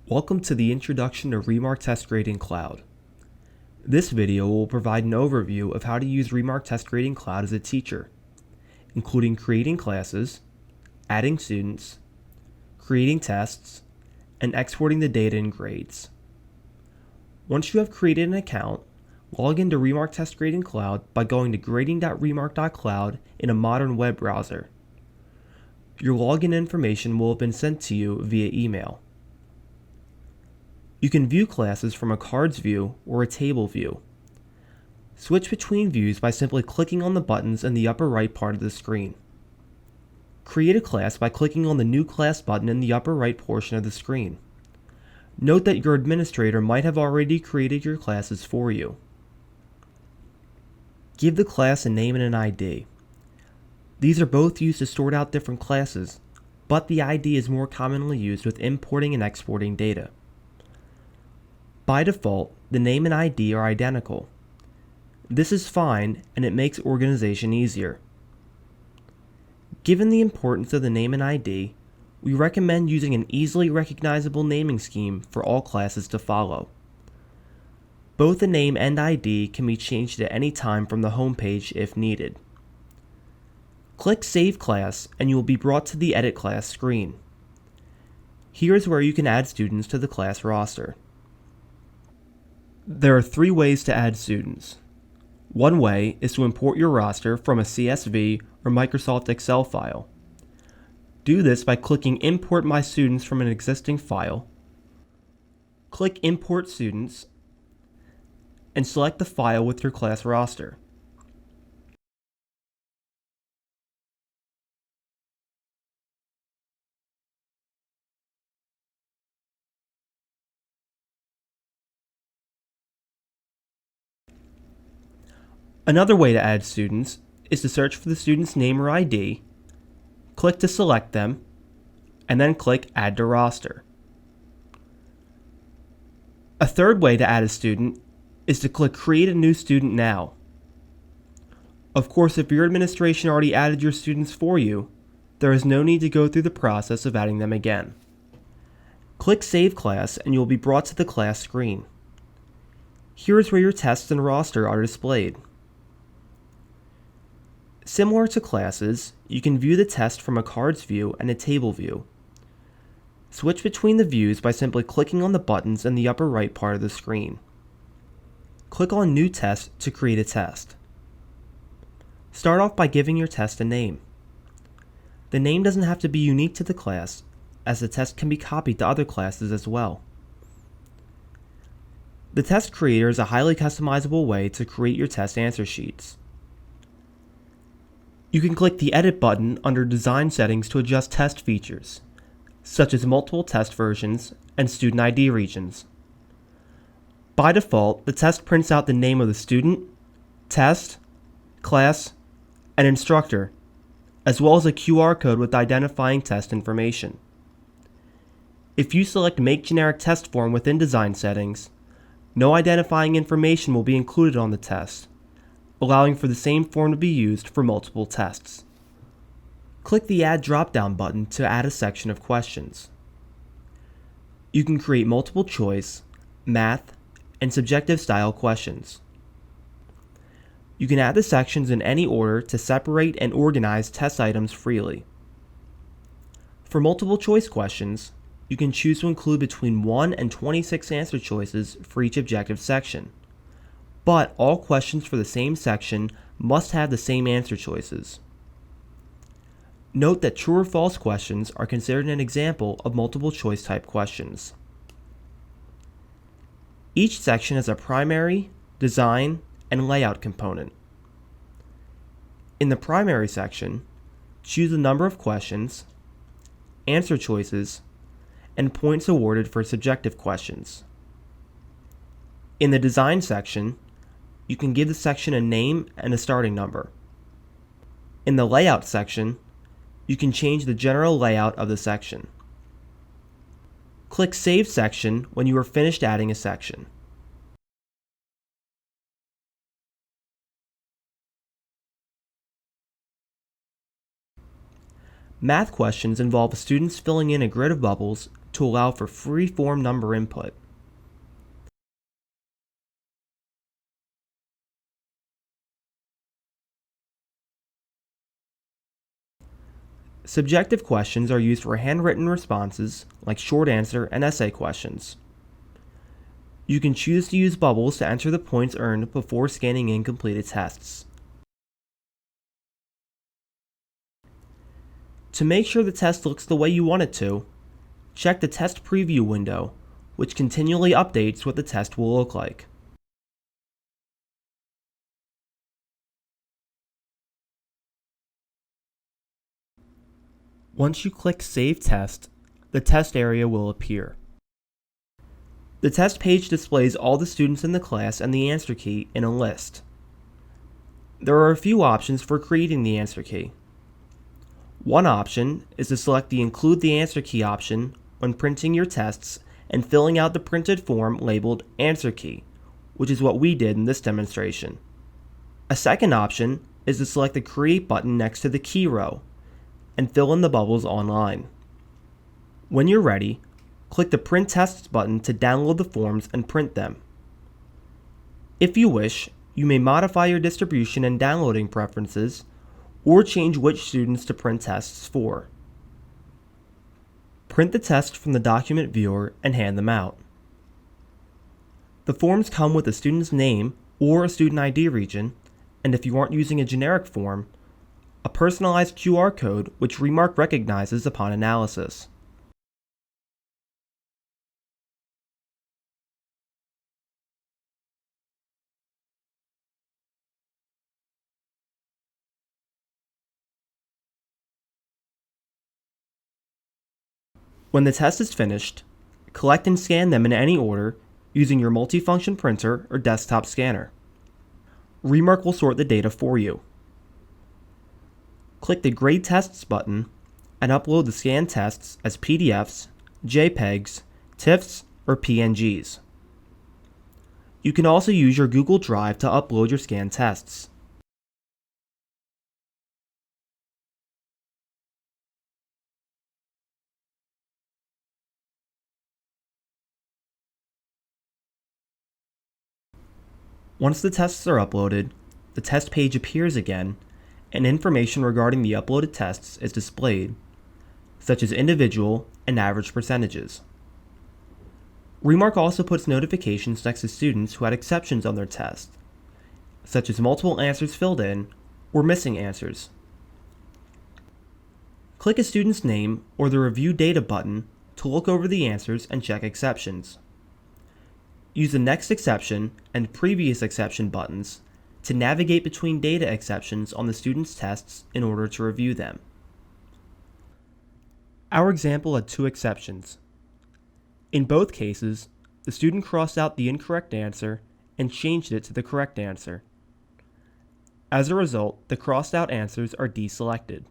Welcome to the introduction to Remark Test Grading Cloud. This video will provide an overview of how to use Remark Test Grading Cloud as a teacher, including creating classes, adding students, creating tests, and exporting the data and grades. Once you have created an account, log into Remark Test Grading Cloud by going to grading.remark.cloud in a modern web browser. Your login information will have been sent to you via email. You can view classes from a cards view or a table view. Switch between views by simply clicking on the buttons in the upper right part of the screen. Create a class by clicking on the New Class button in the upper right portion of the screen. Note that your administrator might have already created your classes for you. Give the class a name and an ID. These are both used to sort out different classes, but the ID is more commonly used with importing and exporting data. By default, the name and ID are identical. This is fine, and it makes organization easier. Given the importance of the name and ID, we recommend using an easily recognizable naming scheme for all classes to follow. Both the name and ID can be changed at any time from the home page if needed. Click Save Class and you will be brought to the Edit Class screen. Here is where you can add students to the class roster. There are three ways to add students. One way is to import your roster from a CSV or Microsoft Excel file. Do this by clicking Import My Students from an existing file. Click Import Students and select the file with your class roster. Another way to add students is to search for the student's name or ID, click to select them, and then click Add to Roster. A third way to add a student is to click Create a New Student Now. Of course, if your administration already added your students for you, there is no need to go through the process of adding them again. Click Save Class and you will be brought to the class screen. Here is where your tests and roster are displayed. Similar to classes, you can view the test from a cards view and a table view. Switch between the views by simply clicking on the buttons in the upper right part of the screen. Click on New Test to create a test. Start off by giving your test a name. The name doesn't have to be unique to the class, as the test can be copied to other classes as well. The test creator is a highly customizable way to create your test answer sheets. You can click the Edit button under Design Settings to adjust test features, such as multiple test versions and student ID regions. By default, the test prints out the name of the student, test, class, and instructor, as well as a QR code with identifying test information. If you select Make Generic Test Form within Design Settings, no identifying information will be included on the test, allowing for the same form to be used for multiple tests. Click the Add drop-down button to add a section of questions. You can create multiple choice, math, and subjective style questions. You can add the sections in any order to separate and organize test items freely. For multiple choice questions, you can choose to include between 1 and 26 answer choices for each objective section. But all questions for the same section must have the same answer choices. Note that true or false questions are considered an example of multiple choice type questions. Each section has a primary, design, and layout component. In the primary section, choose the number of questions, answer choices, and points awarded for subjective questions. In the design section, you can give the section a name and a starting number. In the layout section, you can change the general layout of the section. Click Save Section when you are finished adding a section. Math questions involve students filling in a grid of bubbles to allow for free-form number input. Subjective questions are used for handwritten responses like short answer and essay questions. You can choose to use bubbles to enter the points earned before scanning in completed tests. To make sure the test looks the way you want it to, check the test preview window, which continually updates what the test will look like. Once you click Save Test, the test area will appear. The test page displays all the students in the class and the answer key in a list. There are a few options for creating the answer key. One option is to select the Include the Answer Key option when printing your tests and filling out the printed form labeled Answer Key, which is what we did in this demonstration. A second option is to select the Create button next to the key row and fill in the bubbles online. When you're ready, click the Print Tests button to download the forms and print them. If you wish, you may modify your distribution and downloading preferences or change which students to print tests for. Print the test from the document viewer and hand them out. The forms come with a student's name or a student ID region, and if you aren't using a generic form, a personalized QR code which Remark recognizes upon analysis. When the test is finished, collect and scan them in any order using your multifunction printer or desktop scanner. Remark will sort the data for you. Click the Grade Tests button and upload the scanned tests as PDFs, JPEGs, TIFFs, or PNGs. You can also use your Google Drive to upload your scanned tests. Once the tests are uploaded, the test page appears again, and information regarding the uploaded tests is displayed, such as individual and average percentages. Remark also puts notifications next to students who had exceptions on their test, such as multiple answers filled in or missing answers. Click a student's name or the Review Data button to look over the answers and check exceptions. Use the Next Exception and Previous Exception buttons to navigate between data exceptions on the student's tests in order to review them. Our example had two exceptions. In both cases, the student crossed out the incorrect answer and changed it to the correct answer. As a result, the crossed out answers are deselected.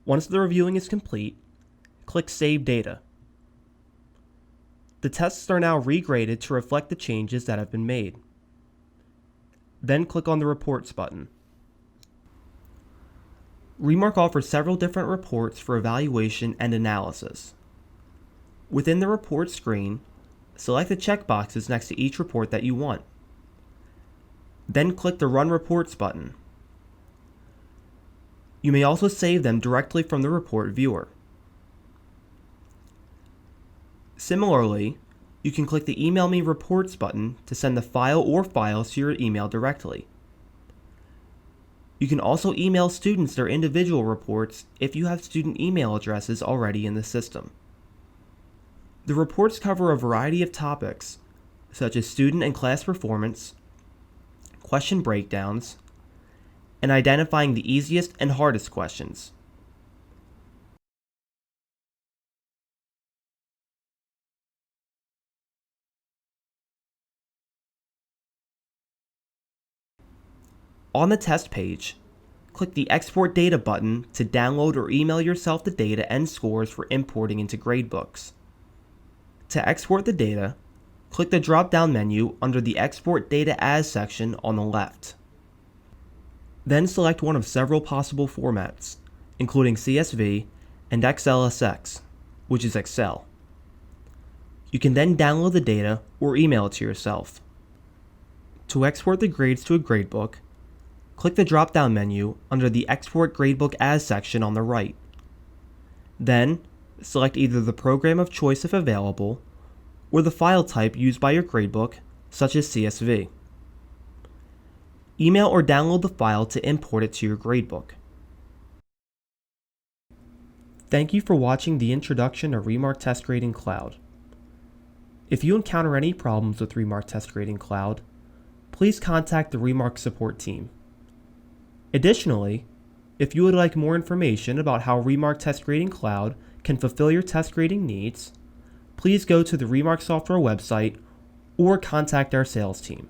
Once the reviewing is complete, click Save Data. The tests are now regraded to reflect the changes that have been made. Then click on the Reports button. Remark offers several different reports for evaluation and analysis. Within the report screen, select the checkboxes next to each report that you want. Then click the Run Reports button. You may also save them directly from the report viewer. Similarly, you can click the Email Me Reports button to send the file or files to your email directly. You can also email students their individual reports if you have student email addresses already in the system. The reports cover a variety of topics, such as student and class performance, question breakdowns, and identifying the easiest and hardest questions. On the test page, click the Export Data button to download or email yourself the data and scores for importing into gradebooks. To export the data, click the drop-down menu under the Export Data As section on the left. Then select one of several possible formats, including CSV and XLSX, which is Excel. You can then download the data or email it to yourself. To export the grades to a gradebook, click the drop-down menu under the Export Gradebook As section on the right. Then, select either the program of choice if available, or the file type used by your gradebook, such as CSV. Email or download the file to import it to your gradebook. Thank you for watching the introduction to Remark Test Grading Cloud. If you encounter any problems with Remark Test Grading Cloud, please contact the Remark support team. Additionally, if you would like more information about how Remark Test Grading Cloud can fulfill your test grading needs, please go to the Remark software website or contact our sales team.